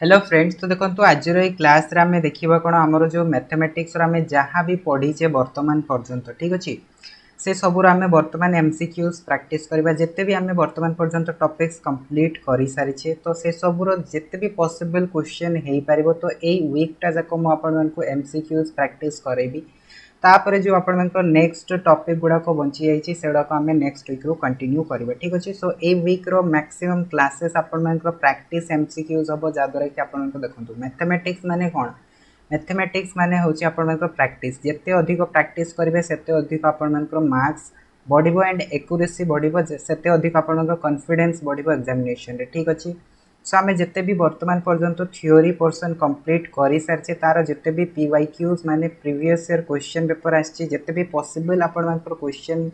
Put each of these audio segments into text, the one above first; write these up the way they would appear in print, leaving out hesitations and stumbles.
Hello friends. तो देखो आज क्लास रे आमे देखिबा कोन हमर जो मैथमेटिक्स रे आमे जहाँ भी पढ़ीचे वर्तमान पर्यंत ठीक अछि से सबुर आमे वर्तमान एमसीक्यूज प्रैक्टिस करबा जेते भी आमे वर्तमान पर्यंत टॉपिक्स कंप्लीट करि सारिछे तो से सबुर जेते भी पॉसिबल क्वेश्चन हेई पारिबो तो एई वीक टा जाको मु आपन मानकु एमसीक्यूज प्रैक्टिस करेबी तापर जो आपण नेक्स्ट टॉपिक गुड़ा को बंची जाइए से आम नेक्स्ट वीक रू कंटिन्यू करेंगे ठीक अच्छे। सो a week row maximum classes आपण प्रैक्टिस एमसीक्यूज हम जहाँद्वारा कि आपण देखो मैथमेटिक्स माने कौन मैथमेटिक्स माने होची आपण प्रैक्टिस जिते अधिक प्रैक्टिस करेंगे सेते अधिक आपण मार्क्स बढ़िबो एंड एक्यूरेसी बढ़िबो सेते अधिक आपण कॉन्फिडेंस बढ़िबो एग्जामिनेशन रे ठीक अच्छे। सो आम जिते भी वर्तमान पर्यंत थ्योरी पोर्शन कंप्लीट कर सारी तार जिते भी पीवाईक्यूज माने प्रीवियस ईयर क्वेश्चन पेपर आछि जिते भी पॉसिबल आपण क्वेश्चन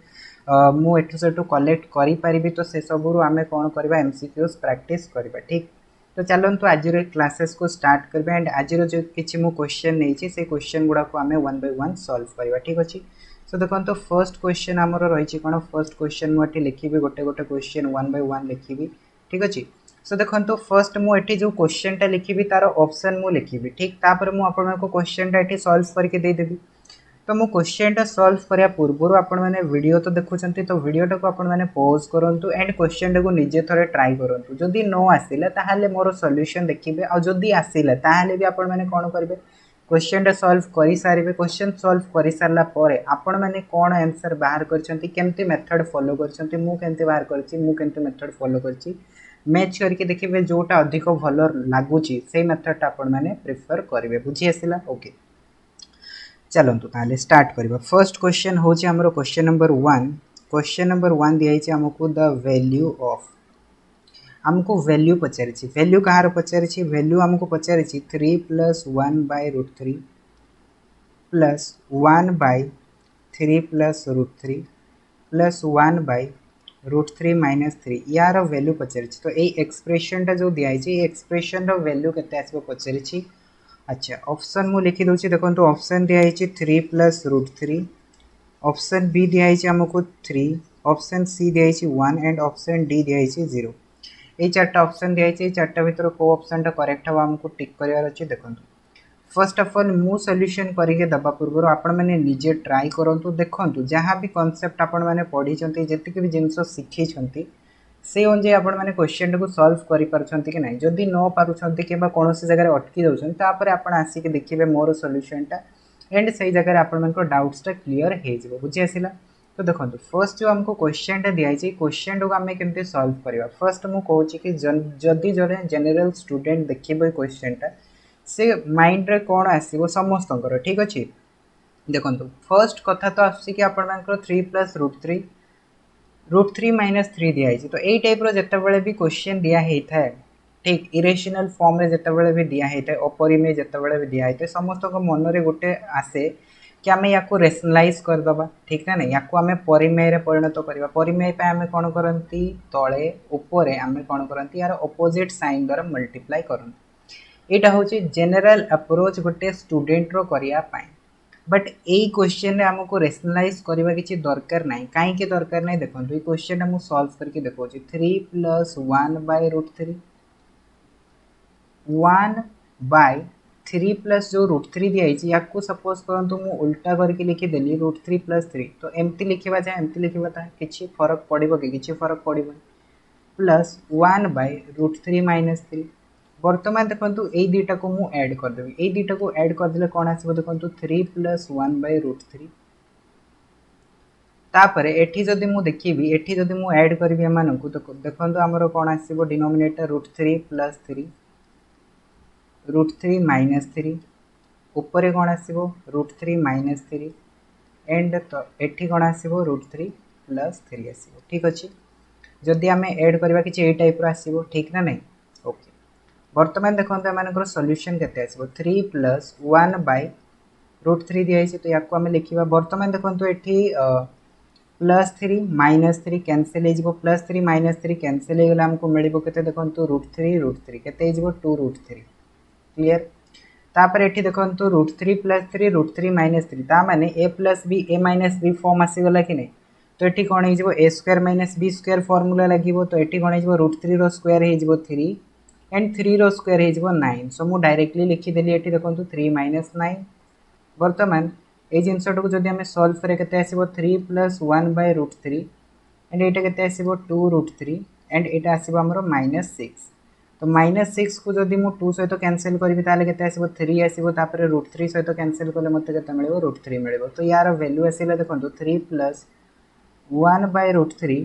मु एठू सेठू कलेक्ट करि परिबी तो से सबुरु आमे कोन करबा एमसीक्यूज प्रैक्टिस करबा ठीक। तो चलतु आज क्लासेस को स्टार्ट करबा एंड आज जो किछि मु क्वेश्चन नहीं से क्वेश्चन गुड़ा को आमे वन बाय वन सॉल्व करबा ठीक अछि। सो देखो फर्स्ट क्वेश्चन आमर रही कौन फर्स्ट क्वेश्चन मुझे लिखी गोटे गोटे क्वेश्चन वन बाय वन लिखी ठीक अच्छे। सो देखो फर्स्ट मुझे जो क्वेश्चन टा लिखी तार ऑप्शन मु लिखी ठीक तापर मुझे क्वेश्चन टा ये सॉल्व करके देदेवी। तो मु क्वेश्चन टा सॉल्व करिया पूर्व आपण मैंने वीडियो तो देखुंत तो वीडियोटा को आपण मैंने पॉज करूँ एंड क्वेश्चन टा को निजे थोड़े ट्राई करूँ जदि न आसिला ताहले मोर सॉल्यूशन देखिए आ जदि आसिला ताहले भी आपण मैंने कौन करेंगे क्वेश्चन टा सॉल्व कर सारे क्वेश्चन सॉल्व कर सारा पर आपण मैंने कौन आंसर बाहर करमती मेथड फॉलो करमती बाहर करमती मेथड फॉलो कर मैच करके देखिए जोटा अधिक भल लगुच से मेथड आपण मैंने प्रिफर करेंगे बुझी आसला ओके। चलतु ताले स्टार्ट करबा। फर्स्ट क्वेश्चन होची हमरो क्वेश्चन नंबर 1 दियाइछि हमको द वैल्यू ऑफ हमको वैल्यू पचारिछि वैल्यू कहार पचारिछि वैल्यू हमको पचारिछि 3 + 1 / √3 प्लस 1 / 3 + √3 प्लस 1 / √3 - 3 यार वैल्यू पचारिछि। तो ये एक्सप्रेशन टा जो दियाइछि एक्सप्रेशन रो वैल्यू केते आसीबो पचारिछि। अच्छा ऑप्शन मु लिखि दउछि देखंतु ऑप्शन दियाइछि 3 + √3 ऑप्शन बी दियाइछि हमको 3 ऑप्शन सी दियाइछि 1 एंड ऑप्शन डी दियाइछि 0। ये चारटा ऑप्शन दियाइछि चारटा भीतर को ऑप्शन टा करेक्ट हवा हमको टिक करिवार अछि देखंतु। फर्स्ट ऑफ ऑल मु सॉल्यूशन करके दबा पूर्व आपण मैंने निजे ट्राई करंतु देखंतु जहाँ भी कॉन्सेप्ट आपण मैंने पढ़ी जितकी भी जिनस शिखी से अनुजाई आपण मैंने क्वेश्चन को सॉल्व करि पारुछंती कि नहीं जदि न पारुछंती किबा कोनोसी जगह अटकी जाउछन तापर आपण आसिक देखिबे मोर सॉल्यूशन टा एंड सही जगह आपण मानको डाउट्स टा क्लियर हे जिवो बुझी आसिला। तो देखंतु फर्स्ट जो हमको क्वेश्चन टा दिया छै क्वेश्चन को हमें केमते सॉल्व करबा फर्स्ट मु कहूँ कि जदि जने जनरल स्टूडेंट देखिबो क्वेश्चन टा से माइंड रे कोन आसीबो समस्तंकर ठीक अछि। देखंतु फर्स्ट कथा तो आसी कि आपण मानको 3 + √3 - 3 दिया तो यही टाइप जिते भी क्वेश्चन दिया होता है ठीक इरेशनल फॉर्म रे जिते भी दिया होता है अपरिमेय जिते भी दिया होता है समस्त मन में गोटे आसे कि आम या रेशनलाइज करदे ठीक ना नहीं या आम परिमेय परिणत करवा परिमेय आम कौन करती तले उपरे आम कौन करती यार अपोजिट साइन द्वारा मल्टीप्लाई करती यहाँ हूँ जेनेल अप्रोच गोटे स्टूडेंट रो करने बट यही क्वेश्चन रे हमको रेशनलाइज करबा किछि दरकार नहीं कहीं दरकार नहीं देखो ये क्वेश्चन हम सॉल्व करके देखो 3 + 1 / √3 1 / 3 प्लस जो √3 दिखाई या सपोज करूँ मुझे उल्टा करके लिखिदेली √3 + 3 तो एमती लिखा जाए एमती लिखा था किसी फरक पड़ो कि किसी फरक पड़ो प्लस 1 / √3 - 3 बर्तमान देखो यही दुटा को मुझे ऐड करदेवी यही दुटा को ऐड करदे कौन आसो देखो 3 + 1 / √3 तापर एठी जदि मु देखिबी एठी जदि मु ऐड करबी एमानकु तो देखंतु हमरो कोन आसीबो डिनोमिनेटर √3 + 3 √3 - 3 ऊपर कौन आसीबो √3 - 3 एंड तो एठी कौन आसीबो √3 + 3 आसीबो ठीक अछि। जदि आमे ऐड करबा किछि ए टाइप रो आसीबो ठीक ना नहीं ओके। वर्तमान देखते एम सॉल्यूशन केते आसीबो 3 + 1 / √3 दिया तो या लिखा बर्तमान देखो ये +3 - 3 कैनसल हो +3 - 3 कैनसल हो गला हमको मिल के देखो √3 केते 2 √3 क्लीयर तापर ये देखो √3 + 3 √3 - 3 ता माने a + b a - b form आसीगला कि नहीं तो ये कौन हो a² - b² फॉर्मूला लगे तो ये कौन हो √3 रो स्क्वायर हो 3 एंड 3 रो स्क्वायर हो 9 सो मु डायरेक्टली लिखिदेली ये देखो 3 माइनस 9 बर्तमान ये जिनसटा को जब आम सल्व करें के 3 प्लस 1 बाय रूट 3 एंड यहाँ के 2 रूट 3 एंड यहाँ आसो आमर -6 तो -6 को जब मुझे 2 सहित कैनसल करी ताले के 3 आसो रूट 3 सहित कैनसल कले मत के मिले रूट 3 मिले तो यार वैल्यू आसला देखो 3 plus 1 by root 3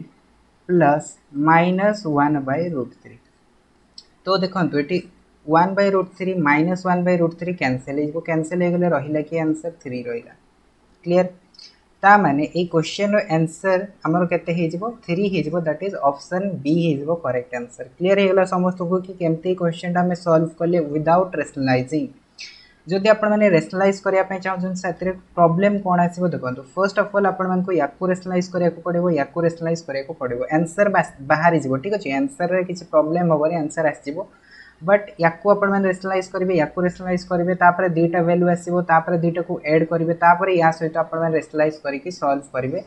plus -1 by root 3 तो देखो ये 1 by root 3 -1 by root 3 cancel हो गले रहा कि आंसर 3 रहा क्लियर ता माने ए क्वेश्चन रो आंसर हमर केते हे जिवो 3 हे जिवो दैट इज ऑप्शन बी हे जिवो करेक्ट आंसर क्लियर हे गला समस्त को कि केमते क्वेश्चन ता हमें सॉल्व करले विदाउट रेशनलाइजिंग जदि आपण माने रेशनलाइज करिया पे चाहउछन साथरे प्रॉब्लम कोन आसीबो देखंतु फर्स्ट ऑफ ऑल आपण मान को याकू रेशनलाइज करिया को पड़िबो याकू रेशनलाइज करिया को पड़िबो आंसर बाहर जिवो ठीक अछि आंसर रे किछि प्रॉब्लम होबरे आंसर आस जिवो बट याकू आपण माने रेशनलाइज करिवे याकू रेशनलाइज करिवे तापर दुईटा वैल्यू आसीबो तापर दुईटा को ऐड करिवे तापर या सहित आपण माने रेशनलाइज करिकि सॉल्व करिवे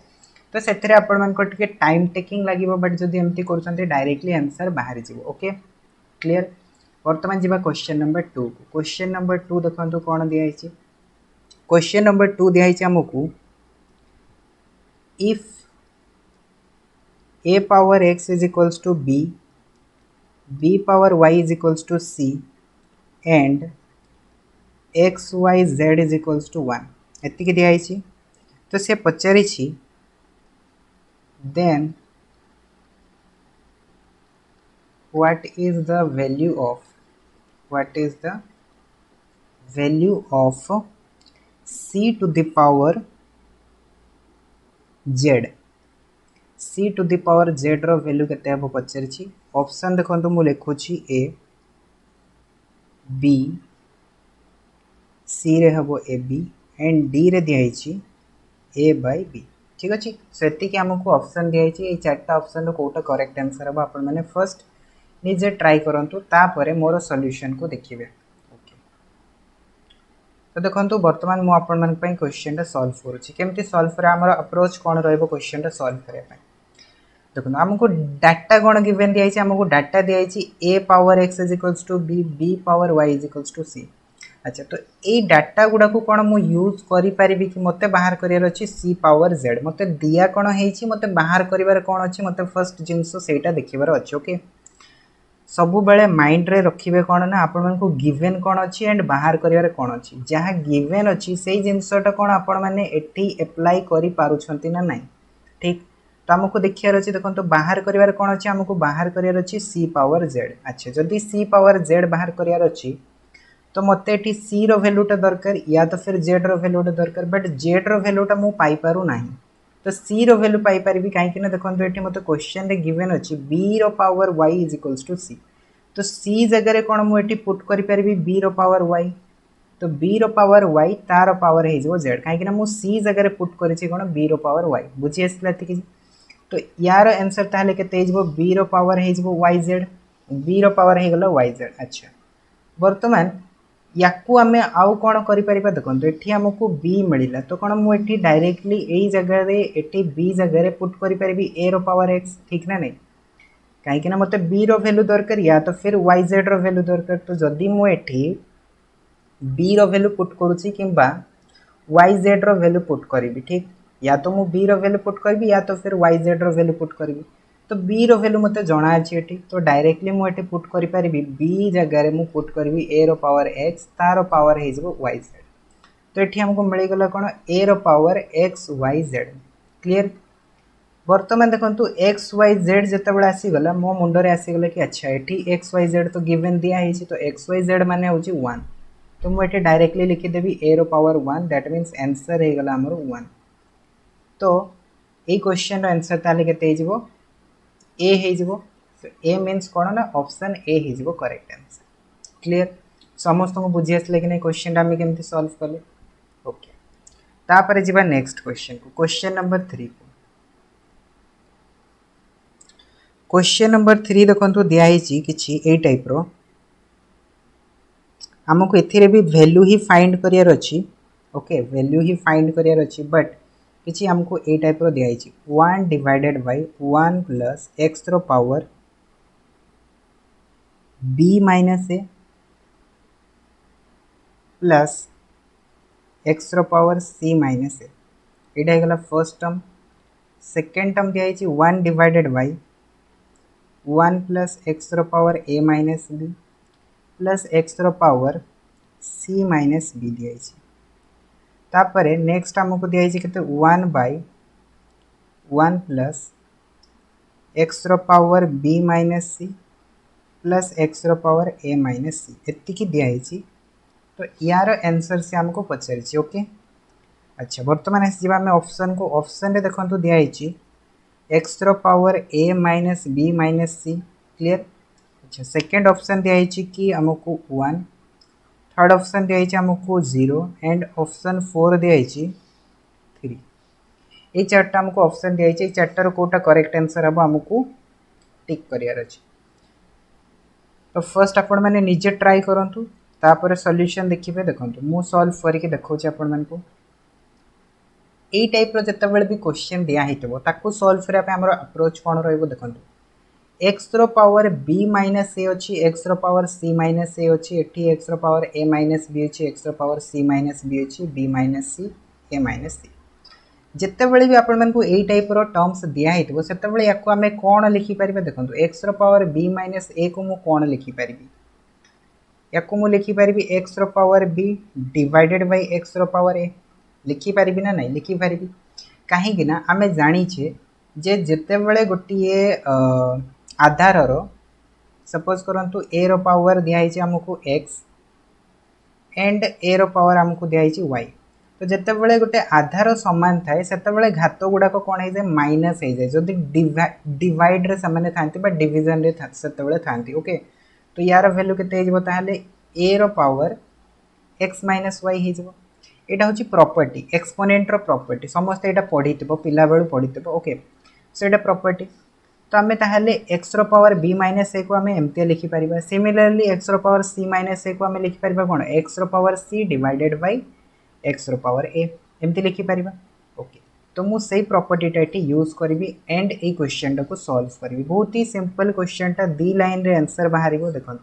तो सेथरे आपण मान को टिके टाइम टेकिंग लागिवो बट जदि एम्ति करछन्ते डायरेक्टली आंसर बाहर जिवो ओके क्लियर वर्तमान जीवा क्वेश्चन नंबर 2 क्वेश्चन नंबर 2 देखंतु कोन दिया हिची क्वेश्चन नंबर 2 दिया हिची हमकु if a power x is equals to b power y is equals to c and x y z is equals to 1 एतिकी दिया हिची तो से पचारि छी then what is the value of c to the power z c to the power z रो value केते हबो पचारि छी option देखंतु मु लिखुची a b c रे हबो a b एंड d रे दिया हिची a by b ठीक अछि सेति कि हमको ऑप्शन दिया हिची ए चारटा ऑप्शन रो कोटा करेक्ट आंसर हबो आपण माने फर्स्ट निजे ट्राई करंतु तापरे मोर सॉल्यूशन को देखिबे ओके तो देखंतु वर्तमान मु आपण मन पई क्वेश्चन टा सॉल्व करूची केमति सॉल्व करे हमर अप्रोच कोन रहबो क्वेश्चन टा सॉल्व करे पई देखो हमको डाटा कोन गिवन दिया हिची हमको डाटा दिया हिची a power x is equals to b power y is equals to c अच्छा तो ये डाटा गुडा को कोन मु यूज करि परिबी कि मते बाहर करियर अछि c पावर z मते दिया कोन हेछि मते बाहर करिवार कोन अछि मते फर्स्ट जिंसो सेटा देखिबार अछि ओके सबु बेले माइंड रे रखिबे कोन ना आपण मन को गिवन कोन अछि एंड बाहर करिवार कोन अछि जहा गिवन अछि सेही जिंसोटा कोन आपण माने एठी अप्लाई करि पारुछंती ना नाही ठीक तो हमको देखियार अछि देखो तो बाहर करिवार कोन अछि हमको बाहर करिवार अछि c पावर z अच्छा जदी c पावर z बाहर करिवार अछि तो मते एठी c रो वैल्यूटा दरकार या तो फिर z रो वैल्यूटा दरकार बट z रो वैल्यूटा मु पाई पारु नाही तो c रो वैल्यू पाई परबी काहे कि ना देखो तो एठी मते क्वेश्चन रे गिवन अछि b रो power y is equals to c तो c जगह रे कोन मु एठी पुट करि परबी b रो पावर y तो b रो पावर y तार पावर हे जो z काहे कि ना मु c जगह रे पुट करि छी कोन b रो पावर y बुझी आसला कि तो यार आंसर ताले केते हे जो b रो पावर हे जो yz b रो पावर हे गलो yz अच्छा वर्तमान याकू आमे आउ कोन करि परिबा देखंतो एठी हमकु b मिलिला तो कोन मु एठी डायरेक्टली एई जगह रे एठी b जगह रे पुट करि परिबी a रो पावर x ठीक ना नै काहे कि ना मते b रो वैल्यू दरकार या तो फिर yz रो वैल्यू दरकार तो जदी मु एठी b रो वैल्यू पुट करूची किबा yz रो वैल्यू पुट करिवि ठीक या तो मु b रो वैल्यू पुट करबी या तो फिर yz रो वैल्यू पुट करबी तो b रो वैल्यू मते जणा अछि एठी तो डायरेक्टली मु एठी पुट करि परिबी b जगह रे मु पुट करबी a रो पावर x तारो पावर हे जबो yz तो एठी हमको मिलि गला कोन a रो power x y z clear वर्तमान देखंतु x y z जते बडा आसी गला मो मुंडो रे आसी गला कि अच्छा एठी x y z तो गिवन दिया हेछि तो x y z माने होछि 1 तो मु एठी डायरेक्टली लिखि देबी a रो पावर 1 दैट मींस आंसर हे गला हमर 1 तो ए क्वेश्चन रो आंसर ताले केते हे जिवो a हे जिवो तो a मींस कोन ना ऑप्शन a हे जिवो करेक्ट आंसर क्लियर समस्त को बुझी आसले कि नै क्वेश्चन हम केमति सॉल्व करले ओके तापरे जिबा नेक्स्ट क्वेश्चन को क्वेश्चन नंबर 3 को क्वेश्चन नंबर 3 देखंतु दिया हिची किछि ए टाइप रो हमको एथिरे भी वैल्यू ही फाइंड करियर अछि ओके वैल्यू ही फाइंड करियर अछि बट किछि हमको ए टाइप रो दिया हिची 1 डिवाइडेड बाय 1 प्लस x रो power B minus A plus x power C minus A यहाँ होगा फर्स्ट टर्म। सेकेंड टर्म दिखाई 1 divided by 1 plus x power A minus B plus x power C minus B दिखाई। तापर next आमको दिखाई के 1 by 1 plus x power B minus C plus x power A minus C एतिकी दिखाई। तो यार आंसर से आमको पचारि ओके। अच्छा बर्तमान आसवा आम ऑप्शन को। ऑप्शन रे देखो दिखाई x power A minus B minus C clear. अच्छा सेकेंड ऑप्शन दिखाई कि आमको 1, थर्ड ऑप्शन दिखाई आमको 0 एंड ऑप्शन 4 दिखाई 3। ये चार्टा आमको ऑप्शन दिखाई चार्टार कोटा करेक्ट आंसर हम आमको टिक करार अच्छे। तो फर्स्ट आपण मैंने निजे ट्राई करूँ तापर सॉल्यूशन देखिए। देखो मु सॉल्व करके देखा आपण मानक यही टाइप जिते भी क्वेश्चन दिखाई ताकू सॉल्व करने आम अप्रोच कौन रो। देखो एक्स पावर बी माइनस ए अच्छी एक्स पावर सी माइनस ए अच्छी एटी x power A minus B अच्छी x power C minus B अच्छी बी माइनस सी ए माइनस सी। जितेबले भी आपण मानक यही टाइप टर्म्स दिखाई से या आम कौन लिखिपर। देखो x power B minus A को मुझे कौन लिखिपर या मुझे लिखिपर x power B divided by x power A लिखिपर ना नहीं लिखिपर कहीं आम जाचे जे जितेबले गोटे आधार सपोज करूँ ए रो पावर दिखाई आमको एक्स एंड ए रो पावर आमको दिखाई वाई। तो जितेबले गोटे आधार सामान थाए से घात गुड़ाक कौन हो जाए माइनस हो जाए जदि डिवाइड रे से था डिविजन रे से था ओके। तो यार वैल्यू के ए रो पावर एक्स माइनस वाई हो। यहाँ हूँ प्रॉपर्टी एक्सपोनेंट रो प्रॉपर्टी समस्त यहाँ पढ़ी पिला बेलू पढ़ी ओके। सो यहाँ प्रॉपर्टी तो आम ताहले एक्स रो पावर बी माइनस ए को आम एमती लिखिपर। सिमिलरली एक्स रो पावर सी माइनस ए को आम लिखिपर कौन एक्स रो power C divided by x रो पावर ए एमती लिखिपर ओके। तो मुझे से प्रॉपर्टीटा ये यूज करी एंड ये क्वेश्चन टाक सॉल्व करी। बहुत ही सिंपल क्वेश्चनटा 2 लाइन रे आंसर बाहर। देखो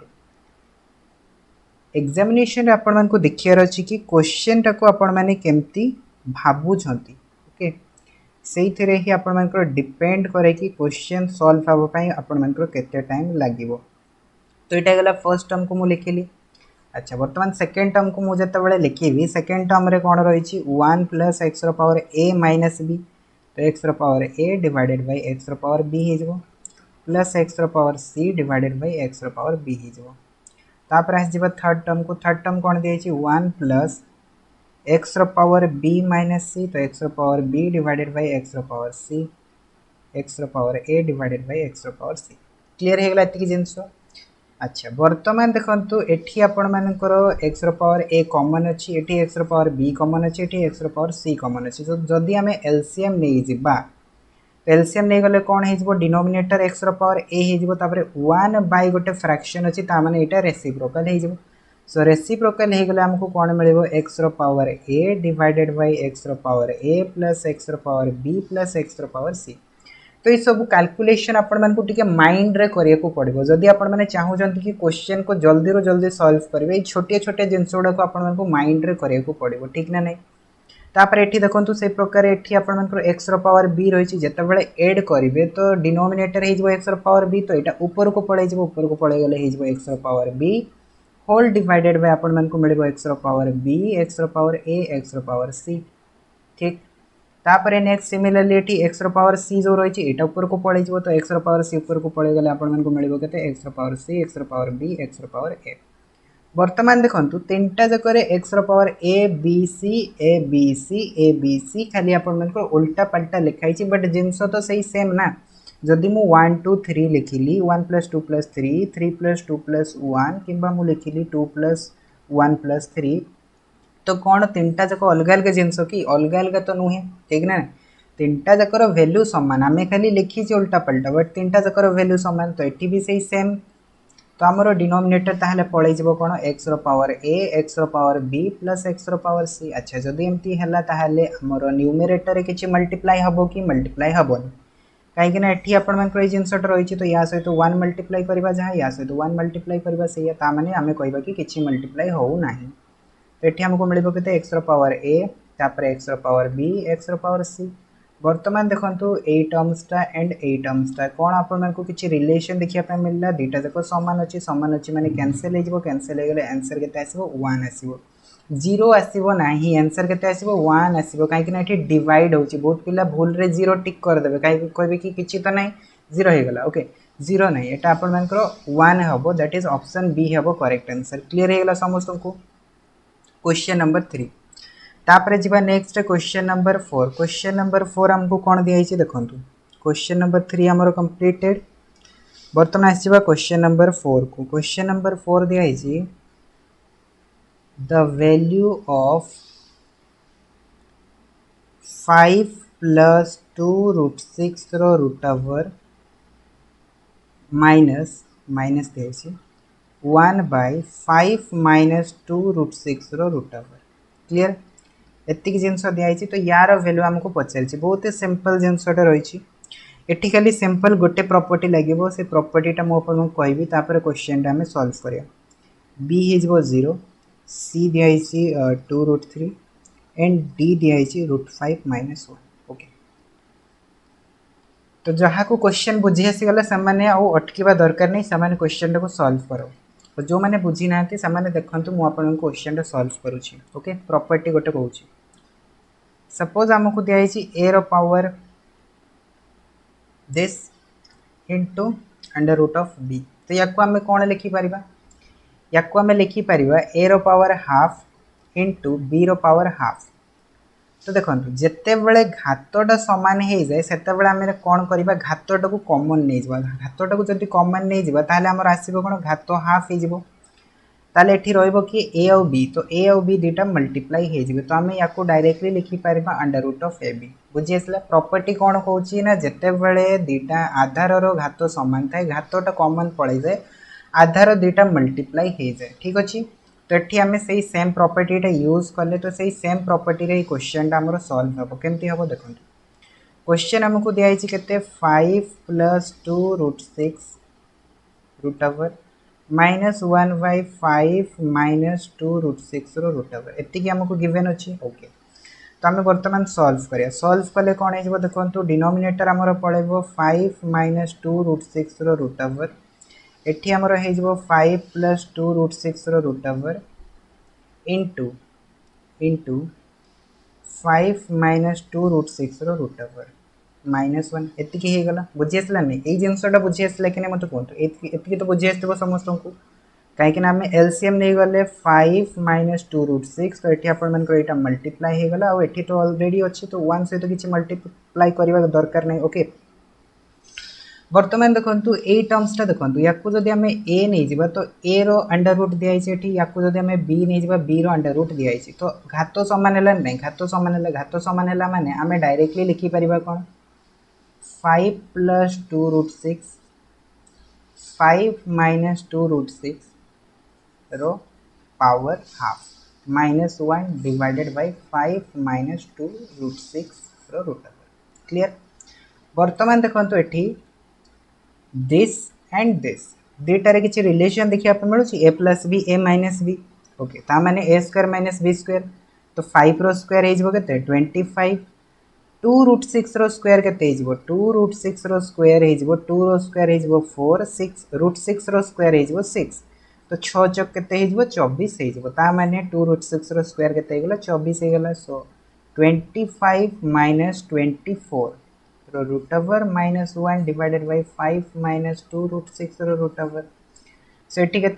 एग्जामिनेशन आपण मानक देखियार अच्छी कि क्वेश्चन टाक आपण माने केमती भाबुछंती ओके। से ही आपण मानक डिपेंड करे कि क्वेश्चन सॉल्व हवा पई आपण मानक केते टाइम लागिवो। तो यहाँ गला फर्स्ट टर्म को मुझे लिखिली। अच्छा बर्तमान सेकेंड टर्म को मुझे जिते लिखी सेकेंड टर्म रे कौन रही 1 plus x power A minus B. तो x power A divided by x power B हो plus x power C divided by x power B हो। तापर आसवा थर्ड टर्म को। थर्ड टर्म कौन दिखाई 1 plus x power B minus C. तो x power B divided by x power C x power A divided by x power C clear हो गला एतिक जिनस। अच्छा बर्तमान देखो ये आपण मानकर एक्स पावर ए कॉमन अच्छी एटी एक्स पावर बी कॉमन अच्छी एटी एक्स पावर सी कॉमन अच्छी। तो जदि आम एलसीएम नहीं जा एलसीएम नहीं गले कौन हो डिनोमिनेटर एक्स पावर ए हो 1 बाय गोटे फ्रैक्शन अच्छी ताने यहाँ रेसिप्रोकल हो। सो रेसिप्रोकल हो गले आमको कौन मिल x power A divided by x power A plus x power B plus x power C. तो ये सब कैलकुलेशन आपण मानकु टिके माइंड रे करिया को पड़िबो। जदि आपण माने चाहूचंती कि क्वेश्चन को जल्दी रो जल्दी सॉल्व करिवे छोटे छोटे जिनस गुडा को आपण मानकु माइंड रे करिया को पड़िबो ठीक ना नहीं। तापर एठी देखंतु से प्रकार एठी आपण मानकर एक्स रो पावर बी रही जेतेबेले ऐड करिवे तो डिनोमिनेटर हे जबो एक्स रो पावर बी। तो एटा ऊपर को पळै जबो ऊपर को पळै गले हे जबो एक्स रो power b whole divided by आपण मानकु मिलबो एक्स रो पावर बी एक्स रो पावर ए एक्स रो पावर सी ठीक। तापर नेक्स्ट सिमिलरली एटी एक्स रो पावर सी जो रही है ऊपर को पड़े तो एक्स रो पावर सी ऊपर को पड़े गले आपण मानकु मिलबो केते एक्स रो पावर सी एक्स रो पावर बी एक्स रो पावर ए। वर्तमान देखंतु तीनटा जकरे एक्स रो power a b c a b c a b c खाली आपण मानकु उल्टा पलटा लिखाई छी बट जिनस तो सही सेम ना। जदि मु 1 2 3 लिखिली 1 + 2 + 3 3 + 2 + 1 किंबा मु लिखिली 2 + 1 + 3 तो कौन तीनटा जाक अलग अलग जिनस कि अलग अलग तो नुहे ठीक ना। तीनटा जाकर वैल्यू सामान आम खाली लिखी उल्टा पलटा बट तीनटा जाकर वैल्यू सामान। तो ये भी सही सेम। तो आमर डिनोमिनेटर ताहले पड़े जब कौन एक्स रो पावर ए एक्स रो पावर बी प्लस एक्स रो पावर सी। अच्छा जदि एमती है ताहले आमर न्यूमरेटर किछि मल्टीप्लाई हबो कि मल्टीप्लाई हबोनी कहीं एठी आपनकर जिनसटा रही तो या सहित 1 मल्टीप्लाई करवा जहाँ या सहित 1 मल्टीप्लाई करवा से ताने आम कह कि किसी मल्टीप्लाई हो ना। तो ये आमको मिल के एक्स पावर ए तापर x power B x power C. बर्तमान देखो यही टर्म्सटा एंड यही टर्म्सटा कौन आपको किसी रिलेशन देखा मिलला दुईटा जाक सामान अच्छी माने कैनसल हो कैनसल हो आंसर के आसो 1 आसो जीरो आसो ना आंसर के आसो 1 आसो कहीं डिवाइड हो बहुत पिला भूल रे जीरो टिक करदे कहीं कहे कि किसी तो ना जीरो हो गला ओके जीरो ना यहाँ आपर 1 हम दैट इज ऑप्शन बी हम करेक्ट आंसर क्लियर हो गला समस्त को। क्वेश्चन नंबर 3 तापर जी next question number 4 question number 4 आमको कौन दिखाई देखो क्वेश्चन नंबर 3 आमर कंप्लीटेड। बर्तमान आसवा क्वेश्चन नंबर 4 को क्वेश्चन नंबर 4 दिखाई the value of 5 plus 2 root 6 root over minus minus दिखाई 1 by 5 minus 2 root 6 root over clear एतिक जिनस दिखाई तो यार वैल्यू आमको पचार बहुत ही सिंपल जिनसटा रही एटी खाली सिंपल गोटे प्रॉपर्टी लगे से प्रॉपर्टीटा मुझे कहबी क्वेश्चन आम सॉल्व करिया बी हो 0 सी दिखाई 2 रूट 3 एंड डी दिखाई रूट 5 माइनस 1 ओके। तो जहाँ को क्वेश्चन बुझी आसीगला से अटकवा दरकार नहीं से क्वेश्चन टाक सॉल्व करो तो जो मैंने बुझी ना से देखो मुझे क्वेश्चन सॉल्व करुँची ओके प्रॉपर्टी गोटे कहूँ सपोज आमको दिखाई ए रो power this into under root of B तो या आम कौन लिखिपर या आम लिखिपर ए रो पावर हाफ इंटू बी रो पावर हाफ। तो देखो जिते बड़े घातटा सामान हो जाए से आम कौन करवा घातटा को कमन नहीं घातटा को जब कमन नहीं आमर आसो कौन घात हाफ हो ताले एठी रहइबो कि ए और बी तो ए और बी दुटा मल्टीप्लाई हो जिवे तो आम या डायरेक्टली लिखि पारिबा under root of a b बुझी आसला प्रॉपर्टी कौन कहूँ ना जिते बड़े दुटा आधार घात सामान थाए घातटा कमन पड़े जाए आधार दुटा मल्टीप्लाई हो जाए ठीक अच्छे। तो ये आम से सेम प्रॉपर्टीटा यूज कले तो से सेम प्रॉपर्टी क्वेश्चन आमर सॉल्व हम केमती हम देखो क्वेश्चन आमको दिखाई के 5 plus 2 root 6 root over minus 1 by 5 minus 2 root 6 root over एति आमको गिवेन अच्छी ओके। तो आम बर्तमान सॉल्व करिया सॉल्व कले कौन हो देखो डिनोमिनेटर आमर पड़ेबो 5 माइनस 2 रूट 6 रूट ओवर एठी आमर हो 5 plus 2 root 6 root over into into 5 minus 2 root 6 root over minus 1 एति होगा बुझी आसला नहीं यही जिनसटा बुझी आसला कि मत कहूँ एति तो बुझी आसो समस्त को कहीं आम एलसीएम नहीं गले 5 माइनस 2 रूट 6 तो ये आप मल्टीप्लाई हो गला और ये तो ऑलरेडी अच्छी तो 1 सहित किसी मल्टीप्लाई करने दरकार नहीं ओके। बर्तमान देखो यही टर्म्सटा देखो या जदि आम ए नहीं तो ए रो अंडर रूट दिखाई या जदि आम बी नहीं बी रो अंडर रूट दिखाई तो घात सामान है नहीं घात सामान है माने आम डायरेक्टली लिखिपर कौन 5 प्लस 2 रूट 6 5 माइनस 2 रूट 6 रो power half minus 1 divided by 5 minus 2 root 6 रो रूट ओवर क्लियर। बर्तमान देखो ये दिस एंड दिस दुटार किसी रिलेशन देखा मिलूँ ए प्लस बी ए माइनस बी ओके ताने ए स्क्वायर माइनस बी स्क्वायर तो 5 रो स्क्वायर हो 25 2 रूट 6 रो स्क्वायर के 2 रूट 6 रो स्क्वायर हो 2 रो स्क्वायर हो 4 6 रूट 6 रो स्क्वायर हो 6 तो 6 चौक के 24 हो 2 रूट 6 रो स्क्वायर के 24 होगा सो 25 माइनस 24 रो root over minus 1 divided by 5 minus 2 root 6 रो रूट ओवर सो ये के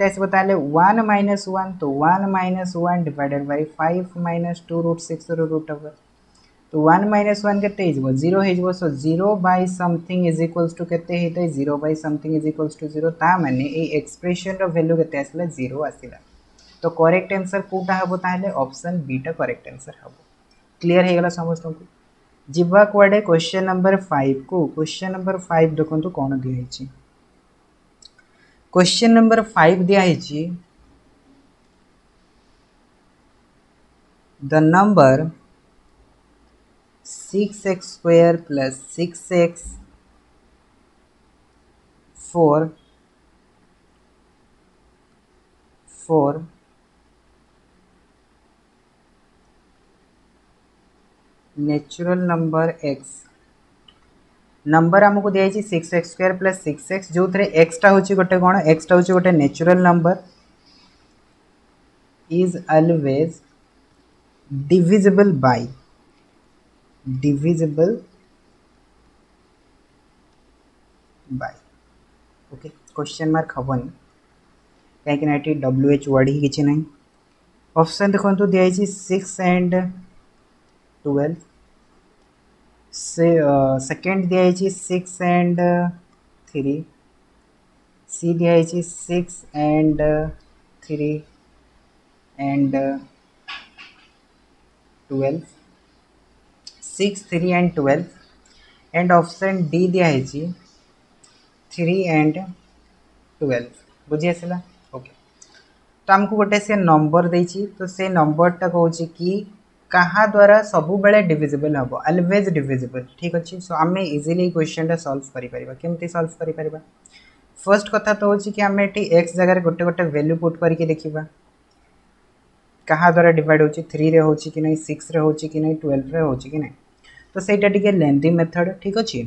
1 माइनस 1 तो 1 minus 1 divided by 5 minus 2 root 6 रो रूट ओवर तो 1 माइनस 1 के 0 हो so 0 by something is equals to के 0 by something is equals to 0 ता माने ए एक्सप्रेशन रो वैल्यू के आसला 0 आसला तो करेक्ट आंसर कोटा हम ताहले ऑप्शन बी टा करेक्ट आंसर हम क्लियर हो गला समस्त को जीवा कुआडे क्वेश्चन नंबर 5 को क्वेश्चन नंबर 5 देखो कौन दिखाई क्वेश्चन नंबर 5 दिखाई the number 6x square plus 6x 4 4 natural number x number आमको दिखाई 6x² + 6x जो थे एक्सटा हूँ गोटे कौन एक्सटा हूँ गोटे natural number is always divisible by okay question mark हेनी कहीं WH वर्ड ही किसी ना ऑप्शन देखो दिखाई 6 एंड 12 से सेकेंड दिखाई 6 एंड 3 सी दिखाई 6 and 3 and 12 6 3 and 12 and option D दिखाई 3 एंड 12 बुझी आसला ओके तो आमको गोटे से नंबर देछि तो से नंबरटा कहूँ कि कहाँ द्वारा सबु बेले डिविजिबल हम ऑलवेज डिविजिबल ठीक अच्छे सो आम इजिली क्वेश्चन सॉल्व करें केमती सॉल्व करें फर्स्ट कथा तो हूँ कि आम ये एक्स जगह गोटे गोटे वैल्यू पुट करके देखा कहाँ द्वारा डिवाइड होची 3 रे होची कि नहीं 6 रे होची कि नहीं 12 रे होची कि नहीं तो सहीटा टिके लेंथी मेथड ठीक अच्छे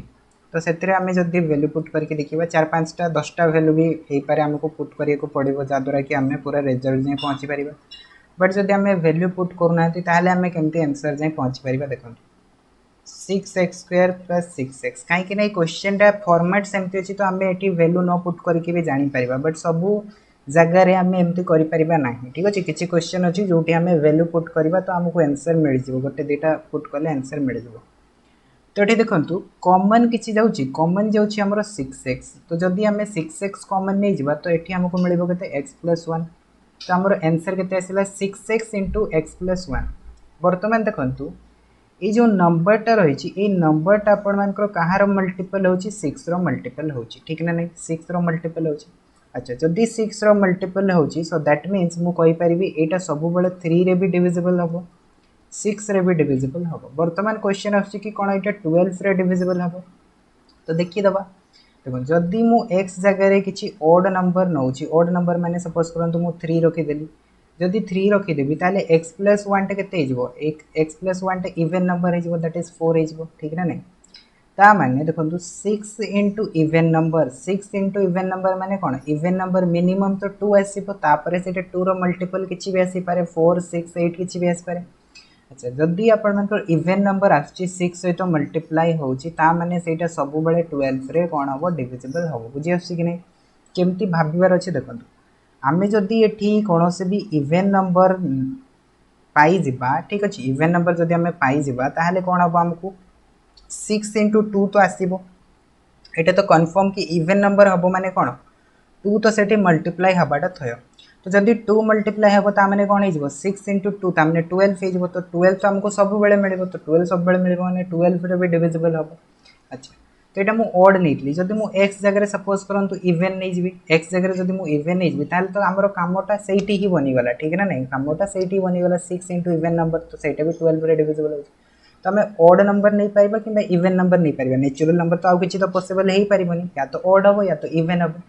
तो से आम जब वैल्यू पुट करके देखा 4 5टा 10टा वैल्यू भी हो पारे आमको पुट करने को पड़ो जहाँद्वारा कि आम पूरा रिजल्ट जाए पहुँची पार बट जब आम वैल्यू पुट करूना आम केमती आंसर जाए पहुँची पार देखो 6x² + 6x कहीं क्वेश्चन टा फॉर्मेट सेमती अच्छी तो आम ये वैल्यू न पुट करके भी जापर बट सबू जगार आम एमती कर ना ठीक अच्छे किसी क्वेश्चन अच्छी जो आम वैल्यू पुट करवा तो आमको आंसर मिल जाए गोटे दुटा पुट कले आंसर मिल जाए तो ये देखो कॉमन किसी जाऊँगी कॉमन जाऊँगी आमर 6x तो जदि आम 6x कॉमन नहीं जावा तो ये आमको मिल के x+1 तो आमर आंसर के आसला 6x × x+1 बर्तमान देखो ये जो नंबरटा रही ये नंबरटा आपर कहाँ मल्टीपल हो 6 मल्टीपल हो ठीक ना नहीं 6 मल्टीपल हो अच्छा जदि 6 मल्टीपल हो सो दैट मीन्स मुझे यहाँ सब 3 रे भी डिविजिबल हम 6 रे भी डिविजिबल हम बर्तमान क्वेश्चन आछि कि कौन यहाँ 12 रे डिविजिबल हम तो देखीदबा देखो जदि मु एक्स जगह किसी ओड नंबर नौची ओड नंबर माने सपोज करंतु मु 3 रखीदेली जदि 3 रखीदेवी ताले x+1 टे केते हिजबो x+1 टे इवन नंबर हिजबो दैट इज 4 हिजबो ठीक ना नहीं ता माने देखो 6 × इवन नंबर 6 × इवन नंबर माने कौन इवन नंबर मिनिमम तो 2 आसीबो तापरे सेटा 2 रो मल्टीपल किछि भी आसी पारे 4 6 8 किछि भी आसी पारे अच्छा जदि आपंकर इवेन नंबर आसुची 6 सहित मल्टीप्लाई होची ता माने सेटा सब बेले 12 रे कौन हम डिविजिबल हम बुझी आसुची कि नहीं केमती भाबिबार अच्छे देखो आम जदि ये कौन से भी इवेन नंबर पाई ठीक अच्छे इवेन नंबर जदि आम पाई ताहले कौन हम आमको 6 × 2 तो आसो ये तो कन्फर्म कि इवेन नंबर हम माने कौन 2 तो से मल्टीप्लाई हवाटा थय तो जब 2 मल्टीप्लाई हम तो मैंने कौन हो 6 × 2 ताने 12 हो तो 12 तो आमको सब बेले मिल तो 12 सब बेले मिल मैंने 12 रे भी डिविजिबल हम अच्छा तो यहाँ मुझे ओड नहीं जब मुझे एक्स जगह सपोज करूँ इवेन नहीं जी एक्स जगह जब मुझे इवेन नहीं जी तो आमर कमटा से ही बनीगला ठीक ना नहीं कमटा से ही बनीगला 6 × इवेन नंबर तो सहीटा भी 12 रे डिविजिबल हो तो आम ओड नंबर नहीं पाइबा कि इवेन नंबर नहीं पाइबा नेचुरल नंबर तो आउ किसी तो पॉसिबल हो पारिबनी या तो ओड हम या तो इवेन हम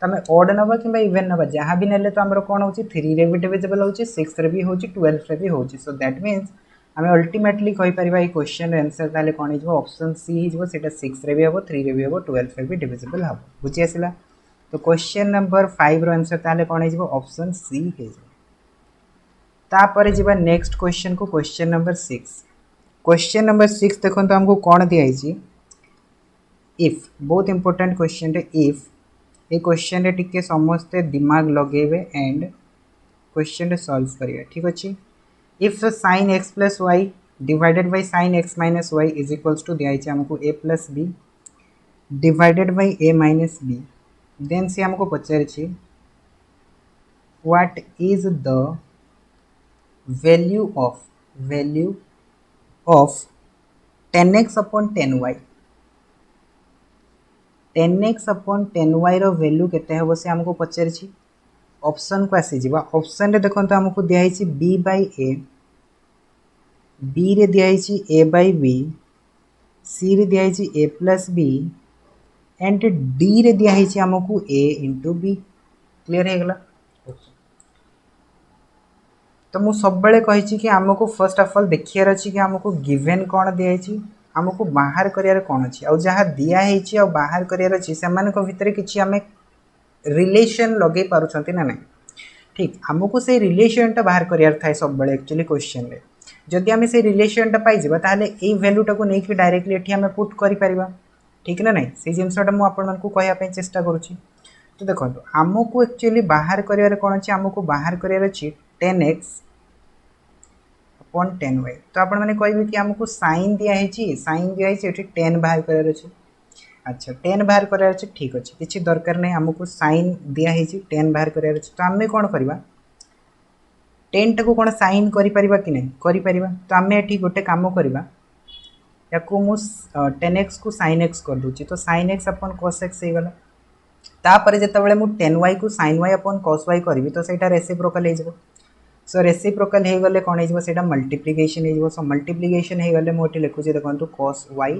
तो आम ओड नवा कि इवेन नवा जहाँ भी नेले तो आमर कौन हो 3 रे भी डिविजिबल हो 6 रे भी हो 12 रे भी हो सो दैट मीन्स आम अल्टीमेटली कहीपर ये क्वेश्चन आंसर ताले कौन हो ऑप्शन सी हो 6 रे भी हम 3 रे भी हम 12 रे भी डिविजिबल हम बुझी आसला तो क्वेश्चन नंबर 5 रो आंसर ताले कौन हो ऑप्शन सी हो तापर जी नेक्स्ट क्वेश्चन को क्वेश्चन नंबर 6 क्वेश्चन नंबर 6 देखो तो हमको कौन दिखाई इफ बहुत इंपोर्टेंट क्वेश्चन इफ ये क्वेश्चन रे टिके समस्ते दिमाग लगेबे एंड क्वेश्चन रे सॉल्व करिया ठीक अच्छे if sin x + y divided by sin x - y is equals to दिया हमको a + b divided by a - b then से हमको पचारे what is the value of 10x upon 10y 10x upon 10y रो value केते हम से हमको पचारे ऑप्शन को आसी ऑप्शन रे देखो तो हमको दिखाई b/a बी रे दिखाई a/b सी रे दिखाई a + b एंड डी रे दिया है आमको ए इंटू बी क्लीयर हो गला। तो मुझे सब बेले कही कि आमको फर्स्ट ऑफ ऑल देखियार अच्छी कि आमको गिवन कौन दिखाई आमको बाहर करार कौन अच्छी आउ जहाँ दिखाई आ बाहर करार अच्छी से भितर किसी आम रिलेशन लगे पार्टी ना ना ठीक आमको से रिलेशनटा बाहर करार थाए सब बेले एक्चुअली क्वेश्चन रे जदि आम से रिलेशनटा पाइबा ताहले ए वैल्यूटा को लेकिन डायरेक्टली एठी आम पुट करिपरिबा ठीक ना नहीं से जिनसटा मुझे आपको कहवाई चेष्टा करुँची। तो देखो आमको एक्चुअली बाहर करार कौन अच्छी आमको बाहर करार अच्छी 10x अपॉन 10y। तो आपण मैंने कहे कि आमको साइन दिखाई साइन दिखाई 10 बाहर करार अच्छे अच्छा 10 बाहर करार अच्छे ठीक अच्छे किसी दरकार नहीं आमको साइन दिखाई 10 बाहर करार अच्छे। तो आम कौन करवा 10 टाक कौन साइन करि कि नहीं करिपरिबा। तो आम ये गोटे कम करवा या 10x को sin x कर दूची तो sin x अपन cos x हो गला तापर जितेबाला मुझे 10y को sin y अपन cos y करी तो सहीटा रेसिप्रोकल हो सो रेसिप्रोकल हो गले कौन हो मल्टीप्लिकेशन हो सो मल्टीप्लिकेशन हो गले मुझे लिखुची देखो cos y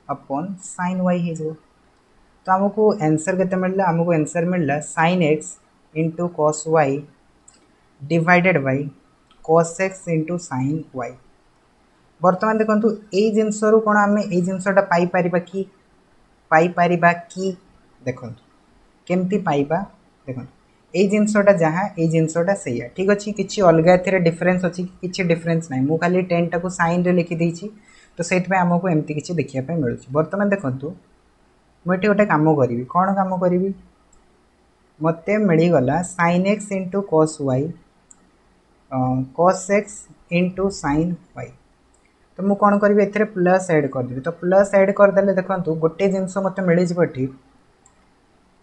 अपन sin y हो। तो आमको आंसर केते मिलला आमको आंसर मिलला sin x into cos y divided by cos x into sin y। बर्तमान देखो यही जिनस कौन आम ये जिनसटा पाइपर कि देखो केमती पाइबा देखो ये जिनसटा जहाँ ये जिनसटा से ठीक अच्छे किसी अलग ए डिफरेन्स अच्छी कि डिफरेन्स ना मुझे खाली 10 टाक साइन रे लिखिदी तो से आमको एमती किसी देखा मिलूँ। बर्तमान देखो मुझे गोटे कम करी कौन कम करी मत मिलगला sin x into cos y cos x into sin y। तो मुझे कौन करी ए प्लस एड करदेवी तो प्लस एड करदे देखो गोटे जिनस मत मिल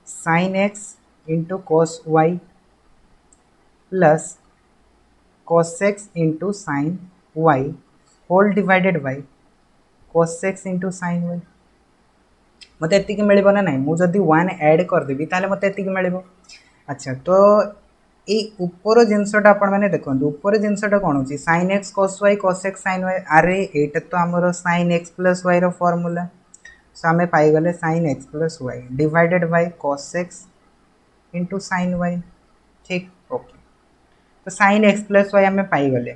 sin x into cos y plus cos x into sin y whole divided by cos x into sin y। मत एति मिल ना ना मुझे 1 ऐड करदेवी ताले मत एति मिल। अच्छा तो ये ऊपर जिनसटा आपण मैंने देखो ऊपर जिनसटा कौन हो sin x cos y cos x sin y अरे एटा तो आमर sin x प्लस y रो फॉर्मूला सो आम पाईगले sin x plus y divided by cos x into sin y ठीक ओके। तो sin x प्लस y आम पाईगले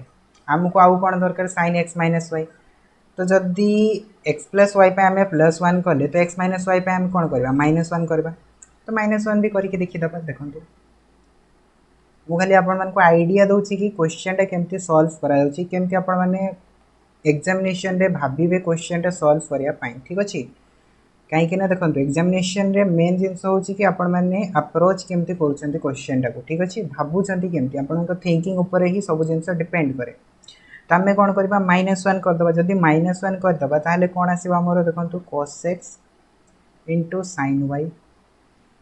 आमको आउ कौन दरकार sin x माइनस y। तो जदि x प्लस y पे आम प्लस 1 कले तो x माइनस y पे आम कौन करवा माइनस 1 करवा तो माइनस 1 भी करके देखीदबा देखो मुझे खाली आपको आइडिया दूसरी कि क्वेश्चन टा केमती सॉल्व करमती आपण मैंने एग्जामिनेशन रे भाविबे क्वेश्चन टा सॉल्व करने ठीक अच्छे कहीं देखो एग्जामिनेशन रे मेन जिनस हूँ कि आपण मैंने अप्रोच केमती कर क्वेश्चन टाक ठीक अच्छे भावुंट केमती आपण थिंकिंग उपर ही सब जिन डिपेंड करे। तो आम कौन करवा माइनस 1 करदे जदि माइनस 1 करदे ताहले कौन आसमर देखो cos x into sin y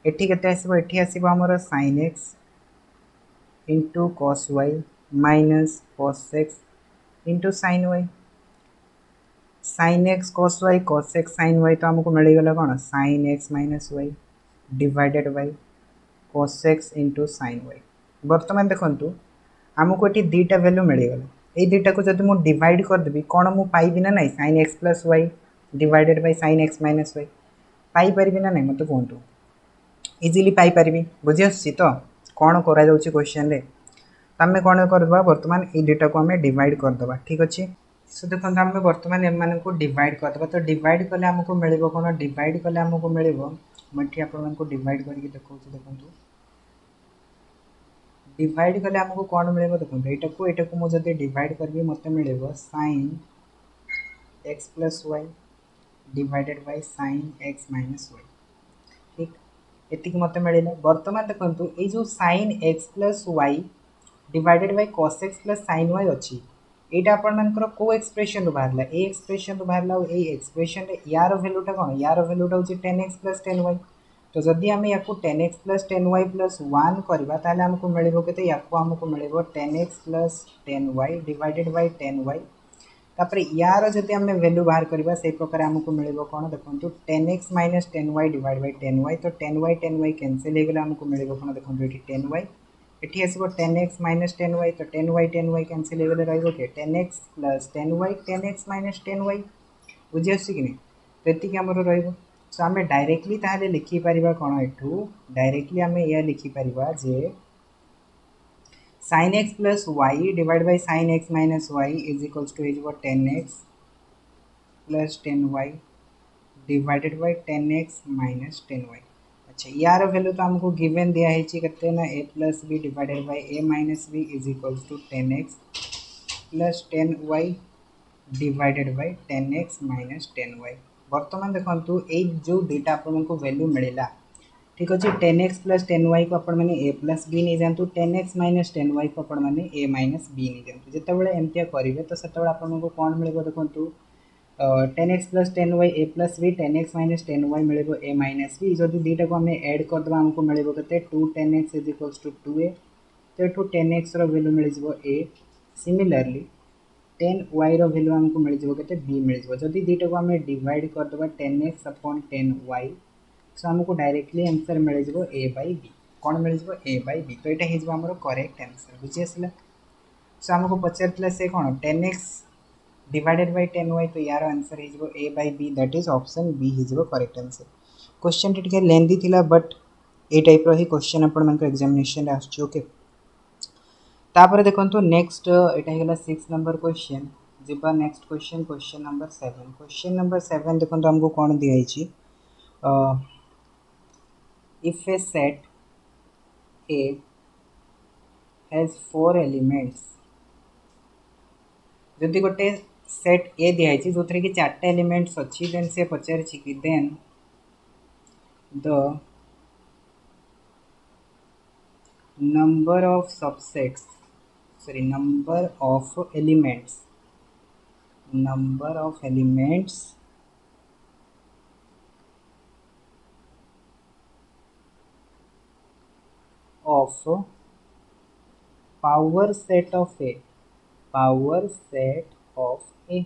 eighty के आसमर sin x into cos y minus cos x into sin y sin x cos x sin y तो आमको मिलगला कौन sin x minus y divided by cos x into sin y। बर्तमान देखो आमको ये दुईटा value मिलगला ये दुईटा को जब मुझे डिवाइड करदेवी कौन मुझे पाइबी ना ना sin x plus y divided by sin x minus y Piper ना ना मत कहतु इजिली पाइपर बुझी आस तो कौन करा क्वेश्चन रे तो आम कौन करवा बर्तमान ये दुईटा को आम डिवाइड करदे ठीक अच्छे। सो देखो आम बर्तमान एम को डिवाइड करदे तो डिवाइड कले आमको मिल कौन डिवाइड कले आमको मिल मुझे आपको डिवाइड करके देखा देखो डिवाइड कले आमको कौन मिल देखो यहाँ को मुझे डिवाइड करी मत मिल sin x plus y divided by sin x minus y ठीक एतिक मत मिलला। बर्तमान देखो ये जो sin x plus y divided by cos x plus sin y अच्छी यहाँ आपर को एक्सप्रेशन बाहर ये एक्सप्रेशन बाहर ये एक्सप्रेशन यार भैल्यूटा कौन यार भैल्यूटा हूँ 10x प्लस 10y। तो जदि आम या 10x प्लस 10y प्लस 1 करवा ताले आमको मिल के आमको मिल 10x plus 10y divided by 10y तापर यार जदि आम वैल्यू बाहर करवा से प्रकार आमको मिल कौन देखो 10x minus 10y divide by 10y तो 10y कैनसल हो गला आमको मिल कौन देखो ये 10y ये आसो 10x माइनस 10y तो 10y कैनसल हो गले रे 10x plus 10y 10x minus 10y बुझी आस कि नहीं तो ये आमर सो आम डायरेक्टली ताहले लिखि परिबा कोन एठू डायरेक्टली आम या लिखि परिबा जे sin x plus y divided by sin x minus y is equals to 10x plus 10y divided by 10x minus 10y। अच्छा यार वैल्यू तो हमको गिवन दिया है कितने ना a plus b divided by a minus b is equals to 10x plus 10y divided by 10x minus 10y। बर्तमान देखो ये जो दुईटा आपको वैल्यू मिलला ठीक अच्छे 10x प्लस 10y को आपण मैंने a प्लस बी नहीं जातु 10x माइनस 10y को आपण मैंने a माइनस बी नहीं जातु जिते एमती करेंगे तो से आपको कौन मिल देखो 10x plus 10y a plus b 10x minus 10y मिल a माइनस बी जब दुईटा को आम एड करदे आमको मिल के 2 10x is equals to 2a तो you 10x value mill a similarly 10y value आमको मिल के b मिल जब दुईटा को आम डिवाइड करदे 10x अपॉन 10y सो आमको डायरेक्टली आंसर मिल जाव a बाई बी कौन मिल जाव a बाई बी तो यहाँ होमर करेक्ट आंसर बुझी आसला। सो आमको पचार से कौन 10x डिवाइडेड बाय 10y तो यार आंसर हो a by b that is option b हो करेक्ट आंसर। क्वेश्चन टी लेंदी थिला बट ए टाइप रो ही क्वेश्चन आपण मन एग्जामिनेशन आछो ओके। तापर देखंतु नेक्स्ट एटा हेला 6 नंबर क्वेश्चन जिबा नेक्स्ट क्वेश्चन क्वेश्चन नंबर 7 देखंतु हमको कोन दिया छि if a set A has 4 elements जदि गोटे सेट ए दिखाई जो थी कि 4टा एलिमेंट्स अच्छी देन से पचार कि then the number of subsets number of elements of power set of A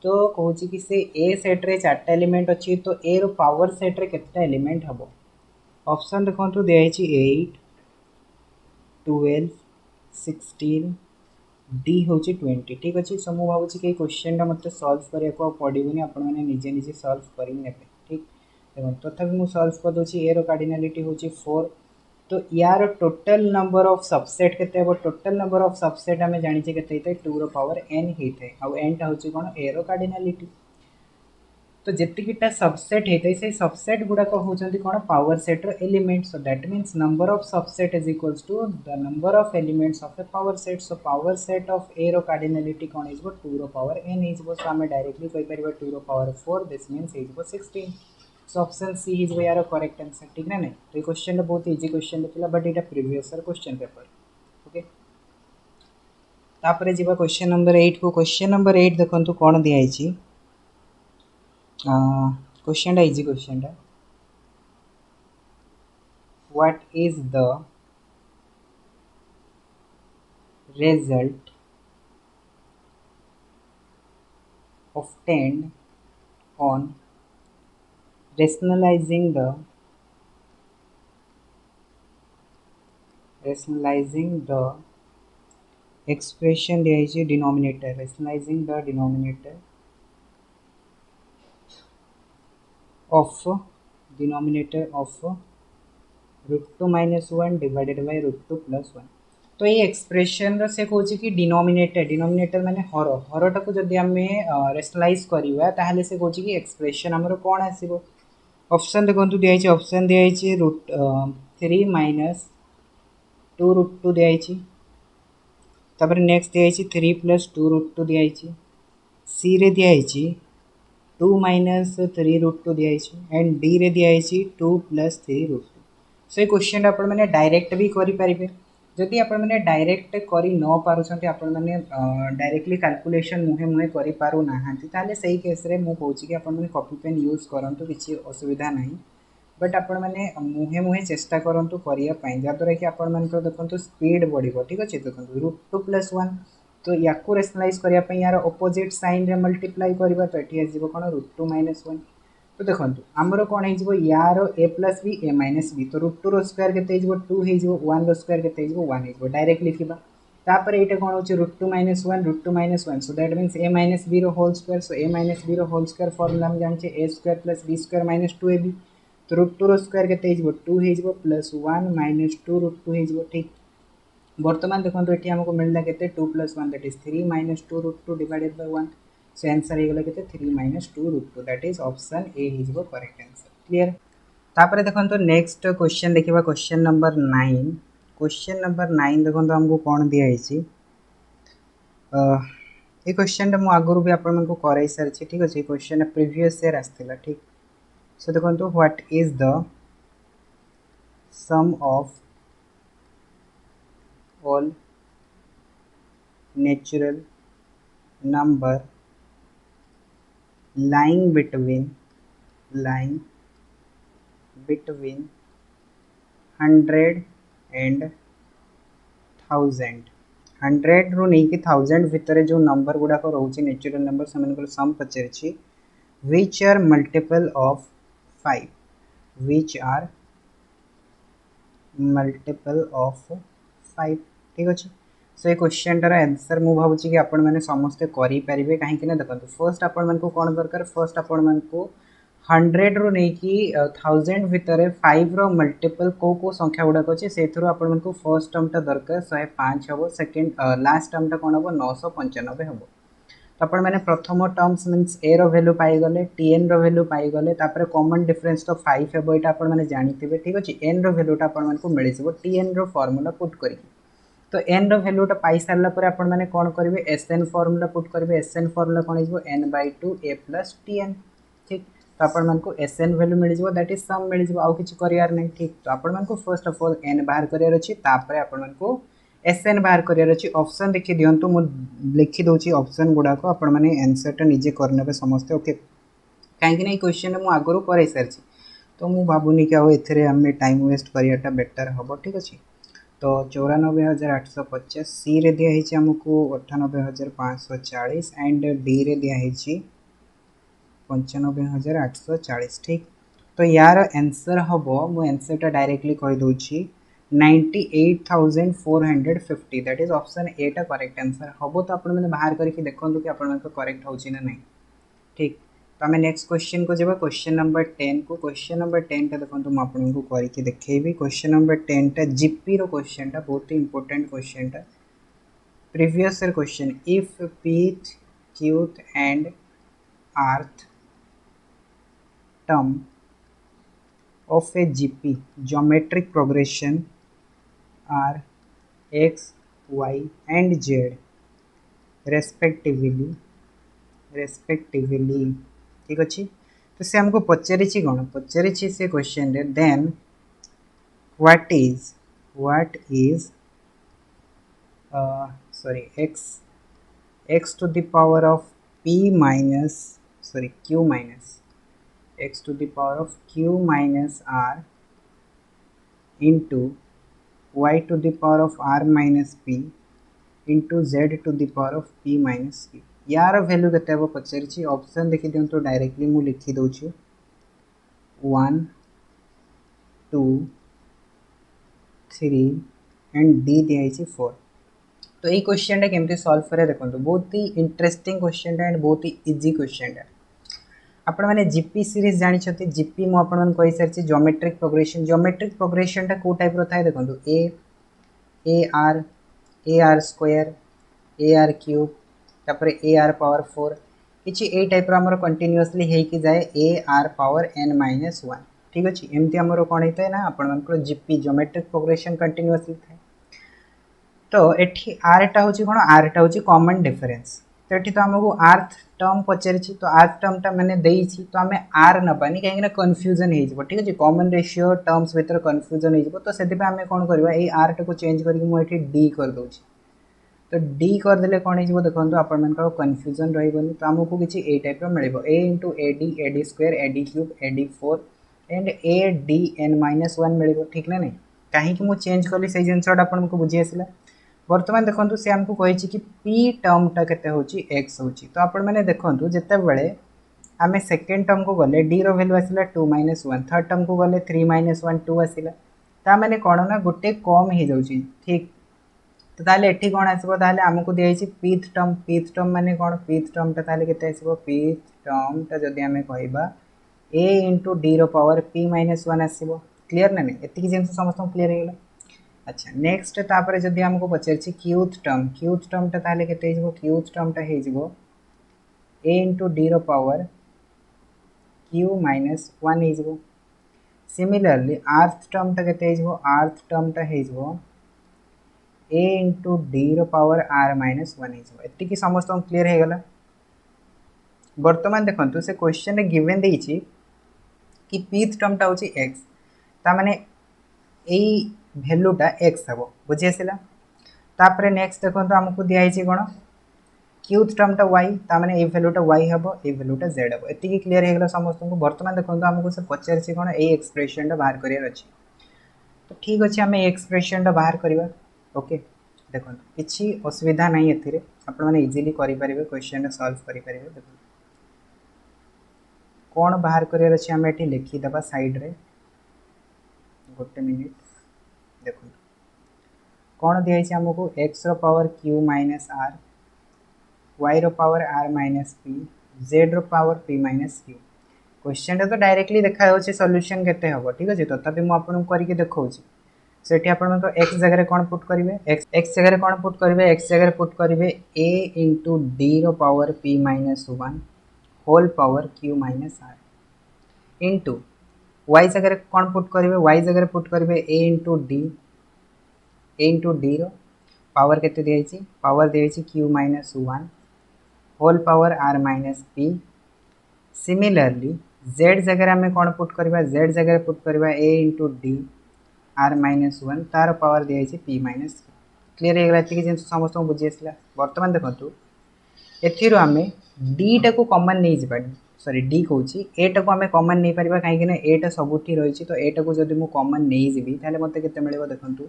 तो कहूँ कि से ए सेट रे 4टा एलिमेंट अच्छी तो ए रो पावर सेट रे केतना एलिमेंट हम ऑप्शन देखो दिखाई 8 12 16 डी हूँ 20 ठीक अच्छे सो मुझे भावी कि क्वेश्चन मत सल्व करने को पड़ोनी आपने निजे निजे सल्व करेंगे ठीक देखो तथापि मुझे सल्व करदे ए रो कार्डिनालिटी हूँ 4 तो यार टोटल नंबर ऑफ सबसेट केते हो टोटल नंबर ऑफ सबसेट आम जानी के 2 रो पावर n होता है आउ n टा हूँ कौन ए रो कार्डिनालिटी तो जितकीटा सबसेट होता है से सबसेट गुड़ाक होती कौन पावर सेट रो element so that means number of subset is equals to the number of elements of a power set so power set of a रो कार्डिनालिटी कौन हो 2 रो पावर n हो सो आम डायरेक्टली कहि परिबा 2 रो पावर 4 दिस मीन्स हो 16 so option C is यार correct answer ठीक ना नहीं तो ये क्वेश्चन बहुत इजी क्वेश्चन था बट ये प्रीवियस क्वेश्चन पेपर ओके। तापर जीवा क्वेश्चन नंबर 8 को क्वेश्चन नंबर 8 देखंतु कोन दिया है क्वेश्चन टा इजी क्वेश्चन टा what is the result obtained on rationalizing the expression दिया है denominator rationalizing the denominator of √2 minus 1 divided by √2 plus 1 तो ये एक्सप्रेशन से कौन कि डिनोमिनेटर माने हरटा को जब आम रेशनलाइज करवा ताहले से कौन कि एक्सप्रेशन आमर कौन आसो ऑप्शन देखो दिखाई ऑप्शन दिखाई √3 माइनस 2√2 दिखाई तापर नेक्स्ट दिखाई 3 प्लस 2√2 दिखाई सी रे दिखाई 2 माइनस 3√2 दिखाई एंड डी रे दिखाई 2 प्लस 3√2 सो ये क्वेश्चन आप डायरेक्ट भी करेंगे जदि आप डायरेक्ट कर न पार्टी आपण मैंने डायरेक्टली कैलकुलेशन मुहे मुहे करें से केस रे मु कहूँ कि आपने कॉपी पेन यूज करूँ किसी असुविधा ना बट आपण मैंने मुहे मुहे चेष्टा करूँ करने जहाँद्वारा कि आपण देखो स्पीड बढ़ो ठीक अच्छे देखो √2 plus 1 तो या रेशनलाइज करने यार अपोजिट साइन रे मल्टीप्लाई करवा तो ये आसो कौन √2 minus 1 तो देखो आमर कौन हो यार ए प्लस बी ए माइनस बी तो √2 रो स्क्वायर के 2 हो 1 रो स्क्वायर के 1 हो डायरेक्ट लिखा तापर एटा कोन होची √2 - 1 √2 - 1 so that means a - b रो whole square so a - b रो होल स्क्वायर फॉर्मूला हम जानचे a² + b² - 2ab तो √2 रो स्क्वायर केते हिजबो 2 हिजबो प्लस 1 - 2 √2 हिजबो ठीक वर्तमान देखो ये हमको मिलला के 2 + 1 that is 3 - 2 √2 divided by 1 so answer हो गला के 3 - 2 √2 दैट इज ऑप्शन ए हिजबो करेक्ट आंसर क्लियर तापर देखो नेक्स्ट क्वेश्चन देखिबा क्वेश्चन नंबर 9 क्वेश्चन नंबर 9 देखो हमको कौन दिया है ये क्वेश्चन मु आगुरी भी आपको कराई सारी ठीक अच्छे क्वेश्चन प्रीवियस ईयर आसला ठीक सो देखो what is the sum of all natural number lying between 100 and 1000 100 रू नहीं कि 1000 भितर जो नंबर गुड़ाक रोचे नेचुरल नंबर से सम पचारि which are multiple of 5 which are multiple of 5 ठीक अच्छे सो ये क्वेश्चन टार आंसर मु भावुँ कि आपण मैंने समस्ते करें कहीं देखो फर्स्ट आपण को कौन दरकार फर्स्ट आपण को 100 रू नहीं कि 1000 भितर 5 रो मल्टीपल को संख्या गुड़ाक अच्छे से आपण को फर्स्ट टर्मटा दरकार 105 हम सेकेंड लास्ट टर्मटा कौन हम 995 हम तो आपण मैंने प्रथम टर्म्स मीन्स ए रो वैल्यू पाईगले टीएन रो वैल्यू पाईगले तापर कॉमन डिफरेंस तो 5 हे एटा आपण मैंने जानिथिबे ठीक अछि एन रो वैल्यूटा आपण मन को मिल जिवो टीएन रो फार्मूला पुट करी तो एन रो वैल्यूटा पाई सारला पर आपण मैंने कोन करिवे एसएन फार्मूला पुट करिवे एसएन फार्मूला कोन हिजबो n/2 a + tn ठीक तो आपण मन को एसएन वैल्यू मिल जिवो दैट इज सम मिल जिवो आउ किछि करियार नै ठीक तो आपण मन को फर्स्ट ऑफ ऑल n बाहर करियार अछि तापर आपण मन को एसएन बाहर करियार अछि ऑप्शन देखि दियंतु मु लिखि दोछि ऑप्शन गुडा को आपण माने आंसर टा निजे करनेबे समस्त ओके काहे कि नै क्वेश्चन मु आगरो करे सरछि तो मु भाबुनी कि आउ एथरे हमें टाइम वेस्ट करियाटा बेटर हबो ठीक अछि तो 94850 सी रे दिया है हमको 98540 एंड डी रे दिया है 95840 ठीक तो यार आंसर हम मु आंसर टा डायरेक्टली कहि दोछि 98,450 दैट इज ऑप्शन ए टा करेक्ट आंसर हम तो आपण मैंने बाहर करके देखो कि आपण करेक्ट होची ना नहीं ठीक तो आम नेक्स्ट क्वेश्चन को जब क्वेश्चन नंबर 10 को क्वेश्चन नंबर 10 टा देखो मुझे आपको करके देखेबी क्वेश्चन नंबर 10 टा जीपी रो क्वेश्चन टा बहुत ही इंपोर्टेंट क्वेश्चन टा previous year question if pth qth and rth term of a GP geometric progression are x y and z respectively ठीक अच्छे तो से हमको पचारि कौन पचारि से क्वेश्चन रे then what is sorry x to the power of p minus sorry q minus x to the power of q minus r into y to the power of r minus p into z to the power of p minus q यार value केते हम पचारि option देखि दियंतु तो directly मु लिखि दोछि 1 2 3 and D दिया है 4 तो ये क्वेश्चन केमती सॉल्व करे देखो बहुत ही इंटरेस्टिंग क्वेश्चन एंड बहुत ही इजी क्वेश्चन आपण मैंने जीपी सीरीज जानी जीपी मुझे कही सारी ज्योमेट्रिक प्रोग्रेशन टा को टाइप थाए देखो A R square A R cube तापर ए आर पावर 4 किसी ए टाइप आमर कंटिन्यूअसली होगी जाए ए आर पावर n-1 ठीक अच्छे एमती आमर कौन होता है ना आप जीपी ज्योमेट्रिक प्रोग्रेशन कंटिन्यूअसली थाए तो ये आरटा हूँ कौन आरटा हूँ कॉमन डिफरेंस तो ये तो आमको आर्थ टर्म पचारि तो आर्थ टर्मटा मैंने देती तो आम आर नबानी कहीं कन्फ्यूजन हो ठीक अच्छे कॉमन रेशियो टर्म्स भर कन्फ्यूजन हो से आम कौन करवा ये आर्ट को चेंज करके मुझे डी करदे तो डी करदे कौन हो देखो आपण कन्फ्यूजन रही तो आमको किसी ए टाइप मिल A into A D square A D cube A D 4 and A D n-1 मिल ठीक ना नहीं कहीं मुझे चेंज कली से जिनसा आपको बुझी आसला बर्तमान देखो सी आमको कही कि पी टर्मटा केते होची एक्स होची तो आपण मैंने देखो जिते बड़े आम सेकेंड टर्म को गले डी रो वैल्यू आसला 2-1 थर्ड टर्म को गले 3-1 2 आसला ता मैंने कौन ना गोटे कम हो जाऊँगी ठीक तो ताले एठी कोन आसीबो ताले हमकु दियाइछि पीथ टर्म माने कोन पीथ टर्म ता ताले केते आसीबो पीथ टर्म ता जदी हमें कहबा a into d रो पावर p minus 1 आसीबो क्लियर ना नहीं एति की जिंस समस्त क्लियर हे गेला अच्छा नेक्स्ट तापर जदी हमकु पचरछि क्यूथ टर्म ता ताले केते हिजबो क्यूथ टर्म ता हिजबो a into d रो पावर q minus 1 हिजबो सिमिलरली अर्थ टर्म ता केते हिजबो अर्थ टर्म ता हिजबो a into d रो पावर r minus 1 हिजबो एति की समस्त क्लियर हे गेला वर्तमान देखंतु से क्वेश्चन रे गिवन देइछि कि पीथ टर्म टा होची x ता माने एई वैल्यूटा x हबो बुझि आसिला तापरे नेक्स्ट देखंतु हमकु दिया हिची कोन क्यूथ टर्म टा y ता माने एई वैल्यूटा y हबो एई वैल्यूटा z हबो एति की क्लियर हे गेला समस्त को वर्तमान देखंतु हमकु से पचारछि कोन एई एक्सप्रेशन टा बाहर करियर अछि तो ठीक अछि हमें एक्सप्रेशन टा बाहर करिवा ओके देखंतु किछि असुविधा नै एथिरे आपण माने इजीली करि परिबे क्वेश्चन टा सॉल्व करि परिबे देखंतु कौन बाहर करियर अछि हमें एठी लिखि दबा साइड रे गोटे मिनिट देखो कौन दिया है हमको x रो power q minus r y रो power r minus p z रो power p minus q question तो डायरेक्टली देखा होछि सॉल्यूशन केते हबो ठीक अछि तथापि मु आपन करिके देखौछि सेठी आपन तो x जगह रे कोन पुट करिवे x जगह रे कोन पुट करिवे x जगह रे पुट करिवे a * d रो power p minus 1 whole power q minus r into y जगह कौन पुट करेंगे y जगह पुट करेंगे a इंटू डी रो पावर केते दिया पावर दिया q minus 1 whole power r minus p similarly z जगह में कौन पुट करबा z जगह पुट करबा a into D r minus 1 तार पावर दिया p माइनस क्लियर हे गेला कि जिंस समस्त बुझि आसला वर्तमान देखंतु एथिरो हमें d टा को कॉमन नहीं जिबानी सॉरी डी कहूँ ए टा को आम कमन नहीं पार कहीं एटा सबुठी रही तो एटा को जब मुझे कमन नहीं जी ताले मत के मिले देखु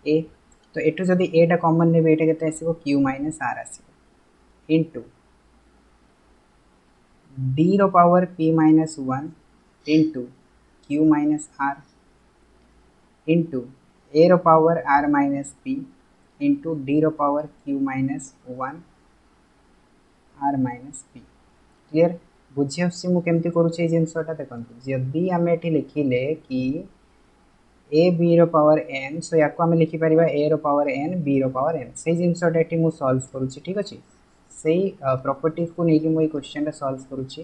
ए तो एटू जब एटा कमन नहीं एटा के आसो क्यू माइनस आर आसो इंटू डी रो power p minus 1 into q minus r into a रो power r minus p into d रो power q minus 1 r minus p clear बुझी आसी मु केमती करूचे जिनसटा देखंतु जदी आमे एठी लिखिले कि ए बी रो पावर n सो याको आमे लिखि परिबा a रो पावर n b रो पावर n से जिनसटा एठी मु सॉल्व करूची ठीक अछि सेही प्रॉपर्टीज को नेकी मु ए क्वेश्चन टा सॉल्व करूची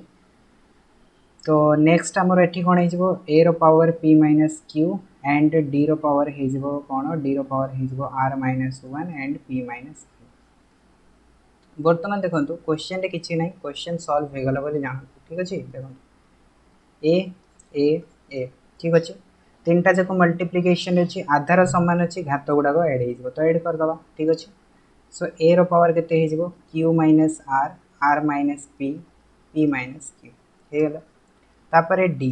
तो नेक्स्ट हमर एठी कोन हिजबो a रो power p minus q and d रो पावर हिजबो कोन d रो पावर हिजबो r minus 1 and p minus वर्तमान देखो क्वेश्चन रे किछि नै क्वेश्चन सॉल्व हो गला बोली जान ठीक अछि देखो ए ए ए ठीक अछि तीनटा जको मल्टीप्लिकेशन अछि आधार समान अछि घात गुडा को ऐड हिजबो तो ऐड कर दबा ठीक अछि सो ए रो पावर केते हिजबो q minus r r minus p p minus q हे गला तापरे d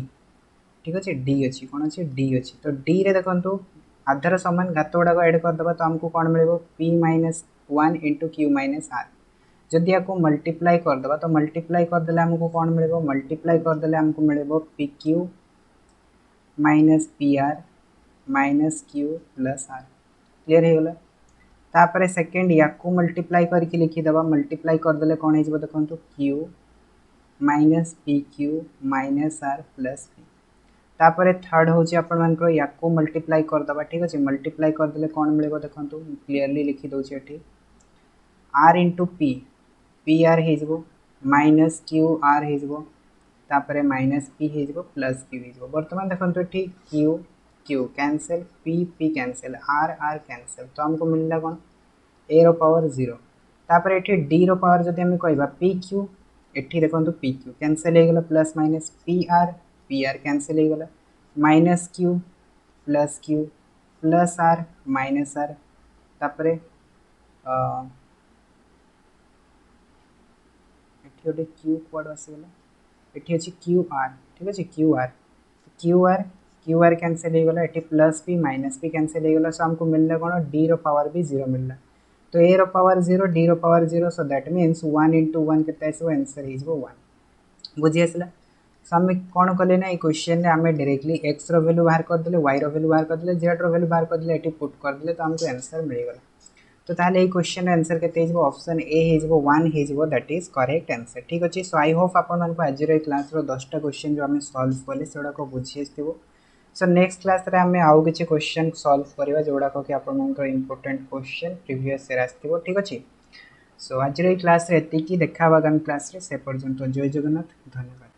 ठीक अछि d अछि कोन अछि d अछि तो d रे देखंतु आधार समान घात गुडा को ऐड कर दबा तो हमको कोन मिलबो p minus 1 * q minus r जदि आपको मल्टीप्लाई कर दबा तो मल्टीप्लाई कर देले हमको कौन मिलेबो मल्टीप्लाई कर देले हमको मिलेबो P Q minus P R minus Q plus R clear हो गला तापरे सेकंड याको मल्टीप्लाई करके लिखि दबा मल्टीप्लाई कर देले कौन हिजबो देखंतु q minus p Q minus r plus p तापरे थर्ड होची अपन मानको याको मल्टीप्लाई कर दबा ठीक अछि मल्टीप्लाई कर देले कौन मिलेबो देखंतु क्लियरली लिखि दोछि एठी r into p P R हिजबो माइनस क्यू आर हिजबो तापरे माइनस पी हिजबो प्लस क्यू हिजबो वर्तमान देखंतु ठीक Q Q cancel P P cancel R R cancel तो हमको मिलला कोन ए रो पावर 0 तापरे एठी डी रो पावर जदि हम कहबा पी क्यू एठी देखंतु पी क्यू कैंसिल हे गेला plus minus P R cancel हे गेला minus Q plus R minus R तापरे एठी क्यू क्वाड आसीगला एठी अछि क्यू आर ठीक अछि क्यू आर कैंसिल हे गेला एठी plus P minus P cancel हे गेला सो हमको मिलला कोन डी रो पावर भी 0 मिलला तो ए रो पावर 0 डी रो पावर 0 सो दैट मींस 1 * 1 केते आसीबो आंसर हिजबो 1 बुझि आसला सो आम कौन कले ना क्वेश्चन आम डायरेक्टली एक्स रैल्यू बाहर करदे वाई रैल्यू बाहर करदे जेड रैल्यू बाहर करदे ये पुट करदे तो आमको आंसर मिलगला। तो ताहले क्वेश्चन आंसर के ऑप्शन ए हो 1 हो दैट इज करेक्ट आंसर। ठीक अच्छे। सो आई होप आपण मानक आज क्लास 10टा क्वेश्चन जो आम सॉल्व कले से बुझी आसो। सो नेक्स्ट क्लास रे आम आउ किसी क्वेश्चन सॉल्व करवा जोड़ाक कि आपण इंपोर्टेंट क्वेश्चन प्रीवियस ईयर आसो। ठीक अच्छे। सो आज क्लास रे एतिकी देखा आगामी क्लास रे से पर्यंत जय जगन्नाथ धन्यवाद।